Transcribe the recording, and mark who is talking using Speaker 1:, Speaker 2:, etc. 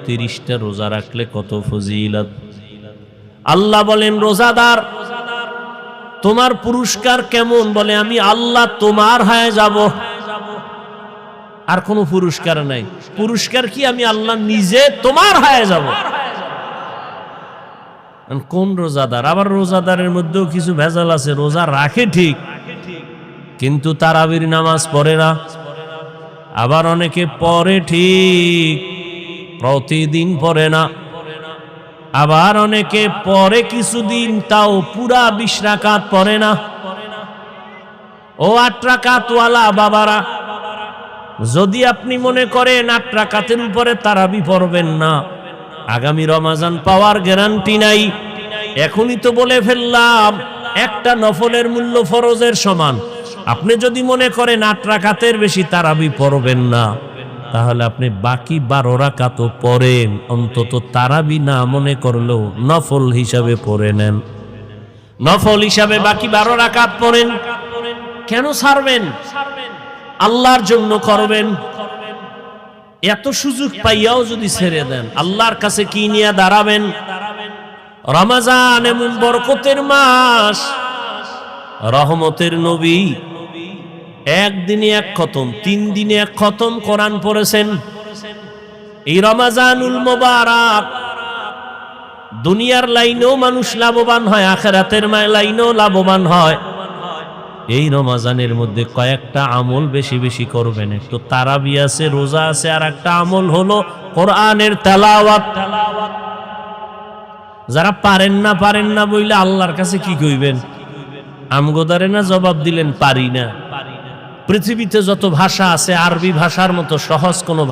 Speaker 1: 30টা রোজা রাখলে কত ফজিলত। আল্লাহ বলেন রোজাদার তোমার পুরস্কার কেমন? বলে আমি আল্লাহ তোমার হয়ে যাব, আর কোনো পুরস্কার নাই। পুরস্কার কি? আমি আল্লাহ নিজে তোমার হয়ে যাব। কোন রোজাদার? আবার রোজাদারের মধ্যেও কিছু ভেজাল আছে। রোজা রাখে ঠিক, কিন্তু তারাবির নামাজ পড়ে না। আবার অনেকে পড়ে ঠিক, প্রতিদিন পড়ে না। আবার অনেকে পড়ে কিছুদিন, তাও পুরা 20 রাকাত পড়ে না। ও 8 রাকাতওয়ালা বাবারা, যদি আপনি মনে করেন 8 রাকাতের উপরে তারাবি পড়বেন না, আগামী রমাজান পাওয়ার গ্যারান্টি নাই। এখনই তো বলে ফেললাম একটা নফলের মূল্য ফরজের সমান। আপনি যদি মনে করেন 8 রাকাতের বেশি তারাবি পড়বেন না, তাহলে আপনি বাকি 12 রাকাতও পড়েন। অন্তত তারাবি না মনে করলেও নফল হিসাবে পড়ে নেন। নফল হিসাবে বাকি 12 রাকাত পড়েন। কেন ছাড়বেন? আল্লাহর জন্য করবেন। এত সুযোগ পাইয়াও যদি ছেড়ে দেন, আল্লাহর কাছে কি নিয়ে দাঁড়াবেন? রমজান এমন বরকতের মাস, রহমতের নবী একদিনে 1 খতম, 3 দিনে 1 খতম কোরআন পড়েছেন। এই রমজানুল মুবারক দুনিয়ার লাইনেও মানুষ লাভবান হয়, আখিরাতের লাইনেও লাভবান হয়। এই রমজানের মধ্যে কয়েকটা আমল বেশি বেশি করবেন। একটু তারাবি আছে, রোজা আছে, আর একটা আমল হলো কোরআনের তেলাওয়াত। যারা পারেন না বইলে আল্লাহর কাছে কি কইবেন? আমগোদারে না জবাব দিলেন পারি না। পৃথিবীতে যত ভাষা আছে আরবি ভাষার মতো সহজ কোনো